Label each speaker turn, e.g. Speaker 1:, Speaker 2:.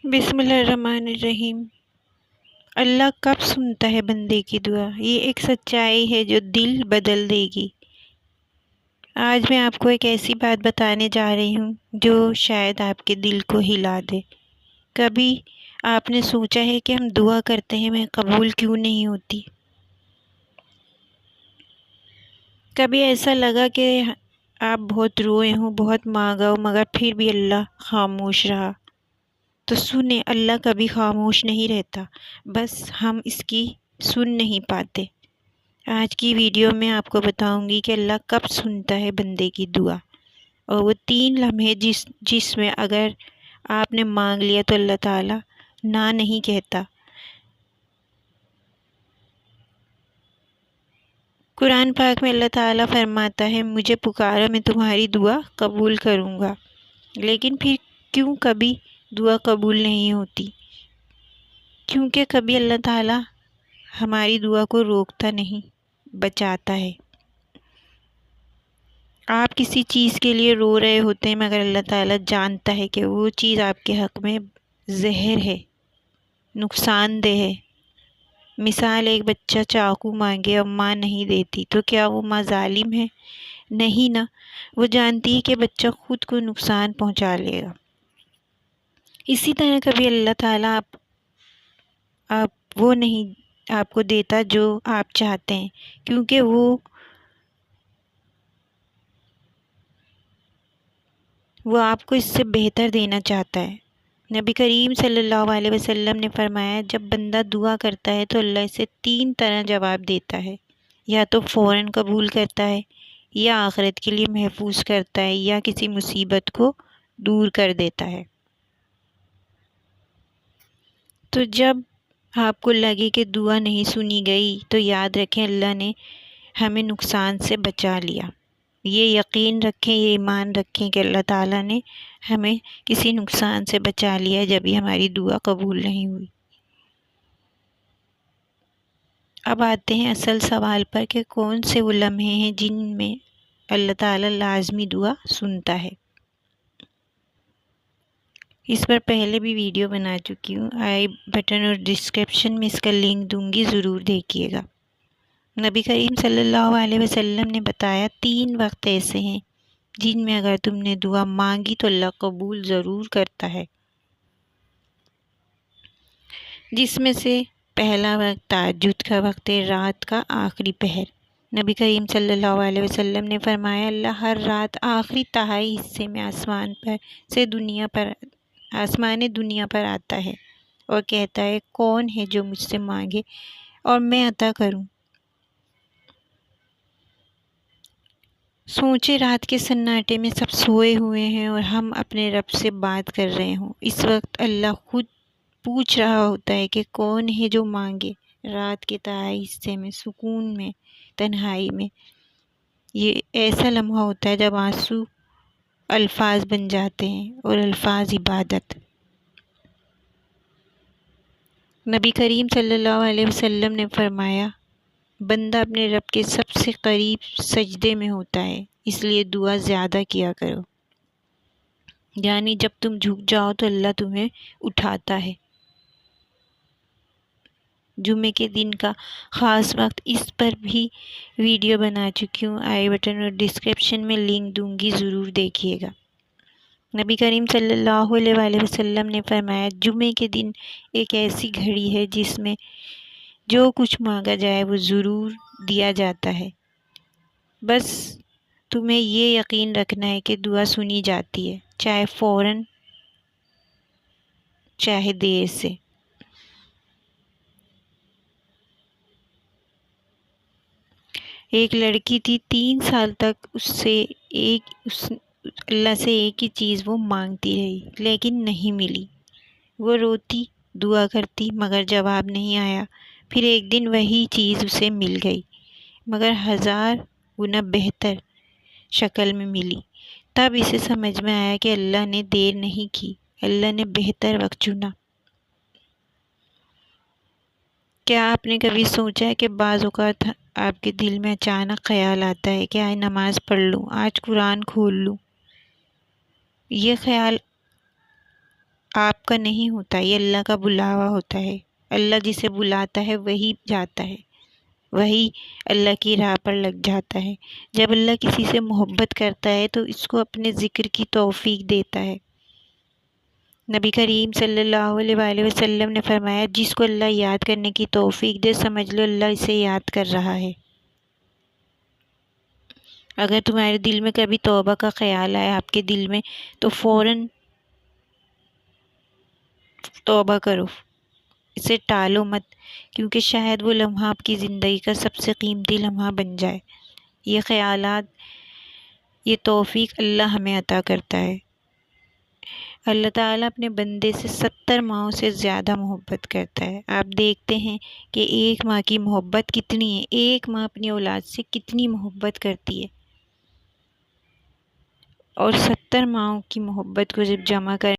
Speaker 1: بسم اللہ الرحمن الرحیم۔ اللہ کب سنتا ہے بندے کی دعا؟ یہ ایک سچائی ہے جو دل بدل دے گی۔ آج میں آپ کو ایک ایسی بات بتانے جا رہی ہوں جو شاید آپ کے دل کو ہلا دے۔ کبھی آپ نے سوچا ہے کہ ہم دعا کرتے ہیں مگر قبول کیوں نہیں ہوتی؟ کبھی ایسا لگا کہ آپ بہت روئے ہوں، بہت مانگا ہو، مگر پھر بھی اللہ خاموش رہا؟ تو سنیں، اللہ کبھی خاموش نہیں رہتا، بس ہم اس کی سن نہیں پاتے۔ آج کی ویڈیو میں آپ کو بتاؤں گی کہ اللہ کب سنتا ہے بندے کی دعا، اور وہ 3 لمحے جس میں اگر آپ نے مانگ لیا تو اللہ تعالیٰ نہ نہیں کہتا۔ قرآن پاک میں اللہ تعالیٰ فرماتا ہے، مجھے پکارو میں تمہاری دعا قبول کروں گا۔ لیکن پھر کیوں کبھی دعا قبول نہیں ہوتی؟ کیونکہ کبھی اللہ تعالیٰ ہماری دعا کو روکتا نہیں، بچاتا ہے۔ آپ کسی چیز کے لیے رو رہے ہوتے ہیں مگر اللہ تعالیٰ جانتا ہے کہ وہ چیز آپ کے حق میں زہر ہے، نقصان دہ ہے۔ مثال، ایک بچہ چاقو مانگے اور ماں نہیں دیتی تو کیا وہ ماں ظالم ہے؟ نہیں نا، وہ جانتی ہے کہ بچہ خود کو نقصان پہنچا لے گا۔ اسی طرح کبھی اللہ تعالیٰ آپ وہ نہیں آپ کو دیتا جو آپ چاہتے ہیں، کیونکہ وہ آپ کو اس سے بہتر دینا چاہتا ہے۔ نبی کریم صلی اللہ علیہ وسلم نے فرمایا، جب بندہ دعا کرتا ہے تو اللہ اسے 3 طرح جواب دیتا ہے، یا تو فوراً قبول کرتا ہے، یا آخرت کے لیے محفوظ کرتا ہے، یا کسی مصیبت کو دور کر دیتا ہے۔ تو جب آپ کو لگے کہ دعا نہیں سنی گئی تو یاد رکھیں اللہ نے ہمیں نقصان سے بچا لیا۔ یہ یقین رکھیں، یہ ایمان رکھیں کہ اللہ تعالیٰ نے ہمیں کسی نقصان سے بچا لیا جب یہ ہماری دعا قبول نہیں ہوئی۔ اب آتے ہیں اصل سوال پر کہ کون سے وہ لمحے ہیں جن میں اللہ تعالیٰ لازمی دعا سنتا ہے۔ اس پر پہلے بھی ویڈیو بنا چکی ہوں، آئی بٹن اور ڈسکرپشن میں اس کا لنک دوں گی، ضرور دیکھیے گا۔ نبی کریم صلی اللہ علیہ وسلم نے بتایا، 3 وقت ایسے ہیں جن میں اگر تم نے دعا مانگی تو اللہ قبول ضرور کرتا ہے۔ جس میں سے پہلا وقت تہجد کا وقت ہے، رات کا آخری پہر۔ نبی کریم صلی اللہ علیہ وسلم نے فرمایا، اللہ ہر رات آخری تہائی حصے میں آسمان دنیا پر آتا ہے اور کہتا ہے، کون ہے جو مجھ سے مانگے اور میں عطا کروں۔ سوچے رات کے سناٹے میں سب سوئے ہوئے ہیں اور ہم اپنے رب سے بات کر رہے ہوں۔ اس وقت اللہ خود پوچھ رہا ہوتا ہے کہ کون ہے جو مانگے۔ رات کے تہائی حصے میں، سکون میں، تنہائی میں، یہ ایسا لمحہ ہوتا ہے جب آنسو الفاظ بن جاتے ہیں اور الفاظ عبادت۔ نبی کریم صلی اللہ علیہ وسلم نے فرمایا، بندہ اپنے رب کے سب سے قریب سجدے میں ہوتا ہے، اس لیے دعا زیادہ کیا کرو۔ یعنی جب تم جھک جاؤ تو اللہ تمہیں اٹھاتا ہے۔ جمعے کے دن کا خاص وقت، اس پر بھی ویڈیو بنا چکی ہوں، آئی بٹن اور ڈسکرپشن میں لنک دوں گی، ضرور دیکھیے گا۔ نبی کریم صلی اللہ علیہ وسلم نے فرمایا، جمعے کے دن ایک ایسی گھڑی ہے جس میں جو کچھ مانگا جائے وہ ضرور دیا جاتا ہے، بس تمہیں یہ یقین رکھنا ہے کہ دعا سنی جاتی ہے، چاہے فوراً چاہے دیر سے۔ ایک لڑکی تھی، 3 سال تک اللہ سے ایک ہی چیز وہ مانگتی رہی لیکن نہیں ملی۔ وہ روتی، دعا کرتی مگر جواب نہیں آیا۔ پھر ایک دن وہی چیز اسے مل گئی، مگر 1000 گنا بہتر شکل میں ملی۔ تب اسے سمجھ میں آیا کہ اللہ نے دیر نہیں کی، اللہ نے بہتر وقت چنا۔ کیا آپ نے کبھی سوچا ہے کہ بعض اوقات آپ کے دل میں اچانک خیال آتا ہے کہ آج نماز پڑھ لوں، آج قرآن کھول لوں؟ یہ خیال آپ کا نہیں ہوتا، یہ اللہ کا بلاوا ہوتا ہے۔ اللہ جسے بلاتا ہے وہی جاتا ہے، وہی اللہ کی راہ پر لگ جاتا ہے۔ جب اللہ کسی سے محبت کرتا ہے تو اس کو اپنے ذکر کی توفیق دیتا ہے۔ نبی کریم صلی اللہ علیہ وآلہ وسلم نے فرمایا، جس کو اللہ یاد کرنے کی توفیق دے سمجھ لو اللہ اسے یاد کر رہا ہے۔ اگر تمہارے دل میں کبھی توبہ کا خیال آئے آپ کے دل میں، تو فوراً توبہ کرو، اسے ٹالو مت، کیونکہ شاید وہ لمحہ آپ کی زندگی کا سب سے قیمتی لمحہ بن جائے۔ یہ خیالات، یہ توفیق اللہ ہمیں عطا کرتا ہے۔ اللہ تعالیٰ اپنے بندے سے 70 ماؤں سے زیادہ محبت کرتا ہے۔ آپ دیکھتے ہیں کہ ایک ماں کی محبت کتنی ہے، ایک ماں اپنی اولاد سے کتنی محبت کرتی ہے، اور 70 ماؤں کی محبت کو جب جمع کر